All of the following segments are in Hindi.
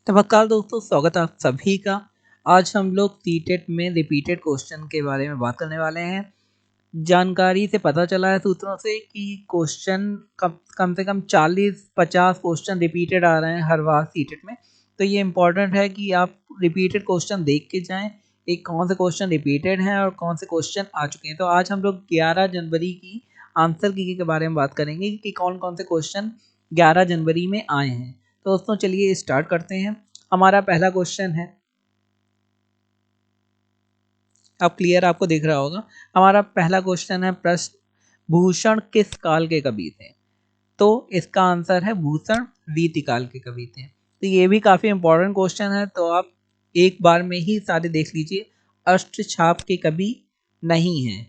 नमस्कार दोस्तों, स्वागत है आप सभी का। आज हम लोग सीटेट में रिपीटेड क्वेश्चन के बारे में बात करने वाले हैं। जानकारी से पता चला है सूत्रों से कि क्वेश्चन कम से कम 40-50 क्वेश्चन रिपीटेड आ रहे हैं हर बार सीटेट में। तो ये इम्पोर्टेंट है कि आप रिपीटेड क्वेश्चन देख के जाएं, एक कौन से क्वेश्चन रिपीटेड हैं और कौन से क्वेश्चन आ चुके हैं। तो आज हम लोग 11 जनवरी की आंसर की के बारे में बात करेंगे कि कौन कौन से क्वेश्चन 11 जनवरी में आए हैं। तो दोस्तों चलिए स्टार्ट करते हैं। हमारा पहला क्वेश्चन है, अब क्लियर आपको दिख रहा होगा। हमारा पहला क्वेश्चन है, प्रश्न भूषण किस काल के कवि थे? तो इसका आंसर है भूषण रीतिकाल के कवि थे। तो ये भी काफी इंपॉर्टेंट क्वेश्चन है, तो आप एक बार में ही सारे देख लीजिए। अष्टछाप के कवि नहीं है,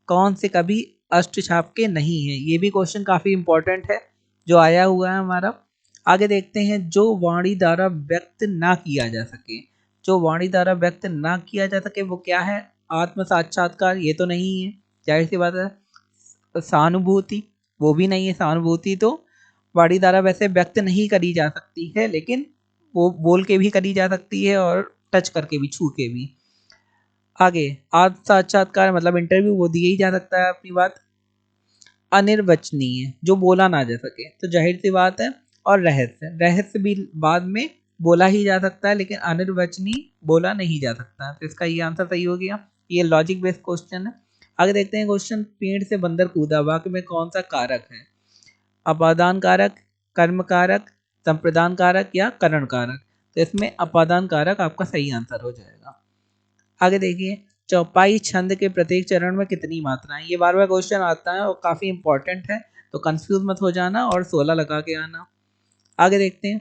कौन से कवि अष्टछाप के नहीं है? ये भी क्वेश्चन काफी इंपॉर्टेंट है जो आया हुआ है हमारा। आगे देखते हैं, जो वाणी द्वारा व्यक्त ना किया जा सके। जो वाणी द्वारा व्यक्त ना किया जा सके वो क्या है? आत्म साक्षात्कार, ये तो नहीं है, जाहिर सी बात है। सहानुभूति, वो भी नहीं है। सहानुभूति तो वाणी द्वारा वैसे व्यक्त नहीं करी जा सकती है, लेकिन वो बोल के भी करी जा सकती है और टच करके भी, छू के भी। आगे आत्म साक्षात्कार मतलब इंटरव्यू, वो दिया ही जा सकता है अपनी बात। अनिर्वचनीय, जो बोला ना जा सके, तो जाहिर सी बात है। और रहस्य, रहस्य भी बाद में बोला ही जा सकता है, लेकिन अनिर्वचनीय बोला नहीं जा सकता। तो इसका ये आंसर सही हो गया। ये लॉजिक बेस्ड क्वेश्चन है। आगे देखते हैं क्वेश्चन, पेड़ से बंदर कूदा वाक्य में कौन सा कारक है? अपादान कारक, कर्म कारक, संप्रदान कारक या करण कारक? तो इसमें अपादान कारक आपका सही आंसर हो जाएगा। आगे देखिए, चौपाई छंद के प्रत्येक चरण में कितनी मात्राएं? ये बार बार क्वेश्चन आता है और काफी इंपॉर्टेंट है, तो कंफ्यूज मत हो जाना और 16 लगा के आना। आगे देखते हैं,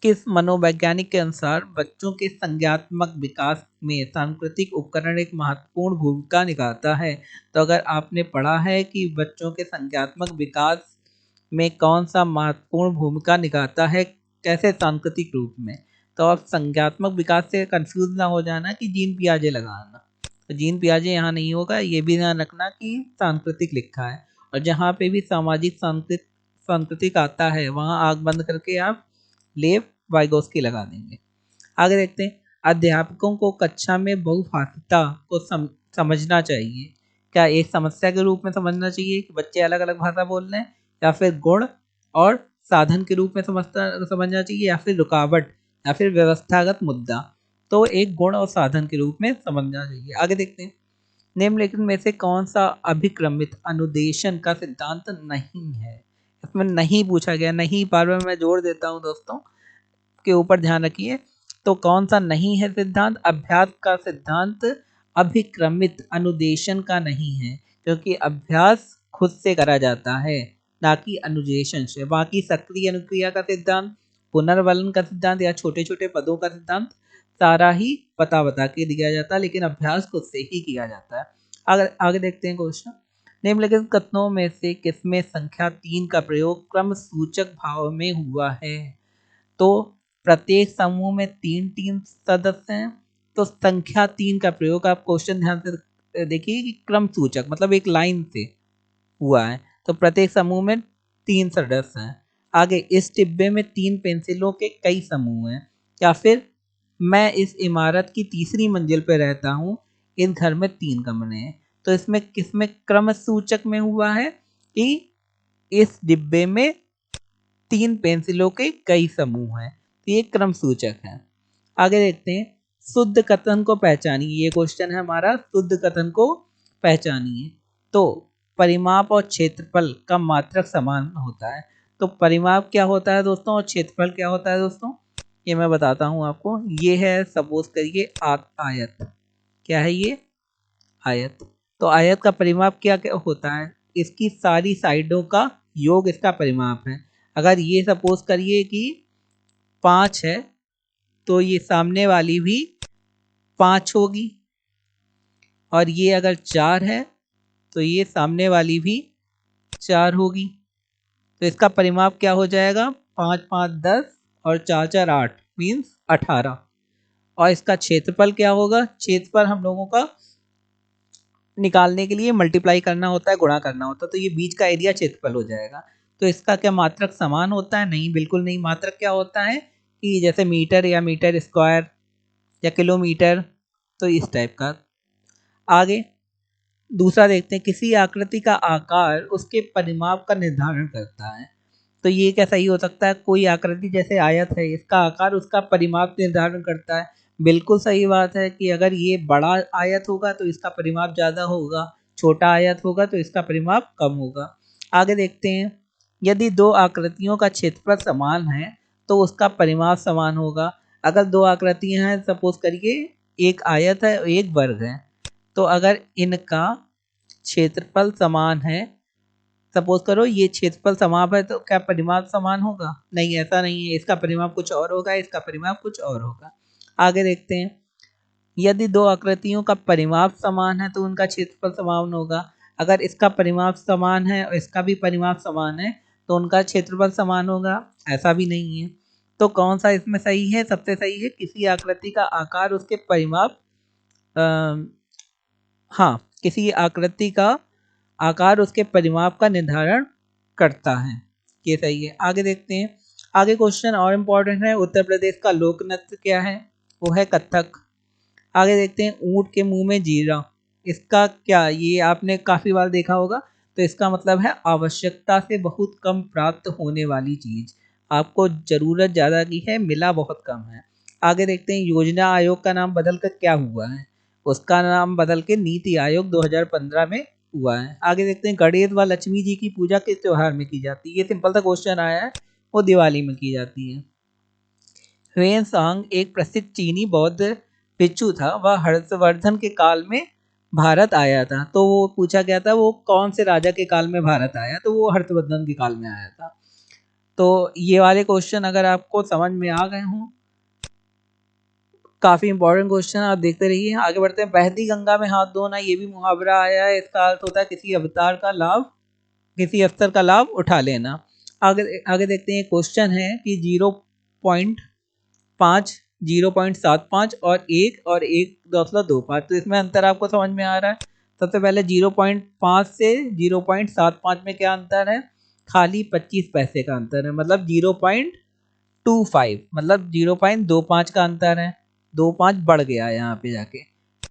किस मनोवैज्ञानिक के अनुसार बच्चों के संज्ञात्मक विकास में सांस्कृतिक उपकरण एक महत्वपूर्ण भूमिका निभाता है? तो अगर आपने पढ़ा है कि बच्चों के संज्ञात्मक विकास में कौन सा महत्वपूर्ण भूमिका निभाता है, कैसे सांस्कृतिक रूप में, तो आप संज्ञात्मक विकास से कंफ्यूज ना हो जाना कि जीन पियाजे लगाना। तो जीन पियाजे यहाँ नहीं होगा, ये भी ध्यान रखना कि सांस्कृतिक लिखा है। और जहाँ पे भी सामाजिक सांस्कृतिक आता है वहाँ आग बंद करके आप लेव वाइगोस्की लगा देंगे। आगे देखते हैं, अध्यापकों को कक्षा में बहुभाषिता को समझना चाहिए। क्या एक समस्या के रूप में समझना चाहिए कि बच्चे अलग अलग भाषा बोल रहे हैं, या फिर गुण और साधन के रूप में समझना चाहिए, या फिर रुकावट, या फिर व्यवस्थागत मुद्दा? तो एक गुण और साधन के रूप में समझना चाहिए। आगे देखते हैं, निम्नलिखित में से कौन सा अभिक्रमित अनुदेशन का सिद्धांत नहीं है? इसमें नहीं पूछा गया, नहीं बार बार मैं जोड़ देता हूँ दोस्तों, के ऊपर ध्यान रखिए। तो कौन सा नहीं है सिद्धांत? अभ्यास का सिद्धांत अभिक्रमित अनुदेशन का नहीं है, क्योंकि अभ्यास खुद से करा जाता है, ना कि अनुदेशन से। बाकी सक्रिय अनुक्रिया का सिद्धांत, पुनर्वलन का सिद्धांत या छोटे छोटे पदों का सिद्धांत सारा ही बता बता के दिया जाता है, लेकिन अभ्यास खुद से ही किया जाता है। आगे आगे देखते हैं क्वेश्चन, निम्नलिखित कथनों में से किसमें संख्या 3 का प्रयोग क्रम सूचक भाव में हुआ है? तो प्रत्येक समूह में 3 सदस्य हैं, तो संख्या 3 का प्रयोग आप क्वेश्चन ध्यान से देखिए कि क्रम सूचक मतलब एक लाइन से हुआ है, तो प्रत्येक समूह में 3 सदस्य हैं। आगे, इस डिब्बे में 3 पेंसिलों के कई समूह हैं, या फिर मैं इस इमारत की तीसरी मंजिल पर रहता हूँ, इस घर में 3 कमरे हैं। तो इसमें किसमें क्रम सूचक में हुआ है कि इस डिब्बे में 3 पेंसिलों के कई समूह हैं, तो ये क्रम सूचक है। आगे देखते हैं, शुद्ध कथन को पहचानिए। ये क्वेश्चन है हमारा, शुद्ध कथन को पहचानिए। तो परिमाप और क्षेत्रफल का मात्रक समान होता है। तो परिमाप क्या होता है दोस्तों, और क्षेत्रफल क्या होता है दोस्तों, ये मैं बताता हूँ आपको। ये है, सपोज करिए आयत। क्या है ये? आयत। तो आयत का परिमाप क्या क्या होता है? इसकी सारी साइडों का योग इसका परिमाप है। अगर ये सपोज करिए कि 5 है, तो ये सामने वाली भी 5 होगी, और ये अगर 4 है तो ये सामने वाली भी 4 होगी। तो इसका परिमाप क्या हो जाएगा? 5 5 10 और 4 4 8 मीन्स 18। और इसका क्षेत्रफल क्या होगा? क्षेत्रफल हम लोगों का निकालने के लिए मल्टीप्लाई करना होता है, गुणा करना होता है, तो ये बीच का एरिया क्षेत्रफल हो जाएगा। तो इसका क्या मात्रक समान होता है? नहीं, बिल्कुल नहीं। मात्रक क्या होता है कि जैसे मीटर या मीटर स्क्वायर या किलोमीटर, तो इस टाइप का। आगे दूसरा देखते हैं, किसी आकृति का आकार उसके परिमाप का निर्धारण करता है। तो ये क्या सही हो सकता है? कोई आकृति जैसे आयत है, इसका आकार उसका परिमाप निर्धारण करता है। बिल्कुल सही बात है कि अगर ये बड़ा आयत होगा तो इसका परिमाप ज़्यादा होगा, छोटा आयत होगा तो इसका परिमाप कम होगा। आगे देखते हैं, यदि दो आकृतियों का क्षेत्रफल समान है तो उसका परिमाप समान होगा। अगर दो आकृतियां हैं, सपोज करिए एक आयत है और एक वर्ग है, तो अगर इनका क्षेत्रफल समान है, सपोज करो ये क्षेत्रफल समान है, तो क्या परिमाप समान होगा? नहीं, ऐसा नहीं है, इसका परिमाप कुछ और होगा, इसका परिमाप कुछ और होगा। आगे देखते हैं, यदि दो आकृतियों का परिमाप समान है तो उनका क्षेत्रफल समान होगा। अगर इसका परिमाप समान है और इसका भी परिमाप समान है तो उनका क्षेत्रफल समान होगा, ऐसा भी नहीं है। तो कौन सा इसमें सही है? सबसे सही है किसी आकृति का आकार उसके परिमाप, हाँ, किसी आकृति का आकार उसके परिमाप का निर्धारण करता है, ये सही है। आगे देखते हैं, आगे क्वेश्चन और इम्पोर्टेंट है, उत्तर प्रदेश का लोक नृत्य क्या है? वो है कथक। आगे देखते हैं, ऊंट के मुंह में जीरा, इसका क्या, ये आपने काफी बार देखा होगा। तो इसका मतलब है आवश्यकता से बहुत कम प्राप्त होने वाली चीज, आपको जरूरत ज्यादा की है, मिला बहुत कम है। आगे देखते हैं, योजना आयोग का नाम बदलकर क्या हुआ है? उसका नाम बदल के नीति आयोग 2015 में हुआ है। आगे देखते हैं, गणेश व लक्ष्मी जी की पूजा किस त्योहार में की जाती है? ये सिंपल सा क्वेश्चन आया है, वो दिवाली में की जाती है। ह्वेनसांग एक प्रसिद्ध चीनी बौद्ध भिक्षु था, वह हर्षवर्धन के काल में भारत आया था। तो वो पूछा गया था वो कौन से राजा के काल में भारत आया, तो वो हर्षवर्धन के काल में आया था। तो ये वाले क्वेश्चन अगर आपको समझ में आ गए हों, काफी इंपॉर्टेंट क्वेश्चन, आप देखते रहिए। आगे बढ़ते हैं, बहती गंगा में हाथ धोना, ये भी मुहावरा आया है, इसका अर्थ होता है किसी अवतार का लाभ, किसी अवसर का लाभ उठा लेना। आगे आगे देखते हैं, क्वेश्चन है कि 0.5, 0.75 और 1.25, तो इसमें अंतर आपको समझ में आ रहा है। सबसे पहले 0.5 से 0.75 में क्या अंतर है? खाली 25 पैसे का अंतर है, मतलब 0.25, मतलब 0.25 का अंतर है। 2.5 बढ़ गया यहाँ पे जाके।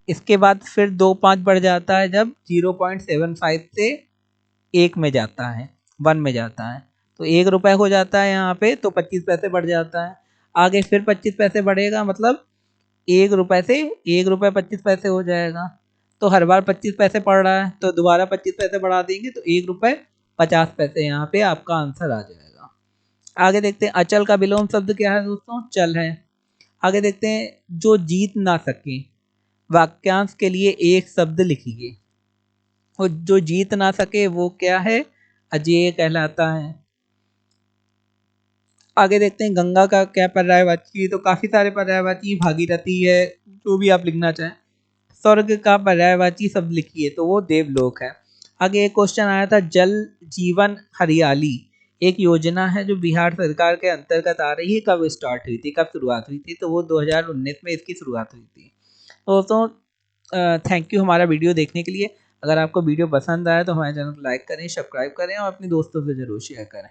इसके बाद फिर 2.5 बढ़ जाता है जब 0.75 से 1 में जाता है, 1 में जाता है, तो 1 रुपए हो जाता है यहाँ पे, तो 25 पैसे बढ़ जाता है। आगे फिर 25 पैसे बढ़ेगा, मतलब 1 रुपए से 1 रुपए 25 पैसे हो जाएगा। तो हर बार 25 पैसे पड़ रहा है, तो दोबारा 25 पैसे बढ़ा देंगे तो 1 रुपए 50 पैसे, यहाँ पे आपका आंसर आ जाएगा। आगे देखते हैं, अचल का विलोम शब्द क्या है दोस्तों? चल है। आगे देखते हैं, जो जीत ना सके, वाक्यांश के लिए एक शब्द लिखिए, और जो जीत ना सके वो क्या है? अजेय कहलाता है। आगे देखते हैं, गंगा का क्या पर्यायवाची है? तो काफी सारे पर्यायवाची, भागीरथी है, जो भी आप लिखना चाहें। स्वर्ग का पर्यायवाची शब्द लिखिए, तो वो देवलोक है। आगे एक क्वेश्चन आया था, जल जीवन हरियाली एक योजना है जो बिहार सरकार के अंतर्गत आ रही है, कब स्टार्ट हुई थी, कब शुरुआत हुई थी? तो वो 2019 में इसकी शुरुआत हुई थी। तो दोस्तों थैंक यू हमारा वीडियो देखने के लिए। अगर आपको वीडियो पसंद आया तो हमारे चैनल को लाइक करें, सब्सक्राइब करें और अपने दोस्तों से जरूर शेयर करें।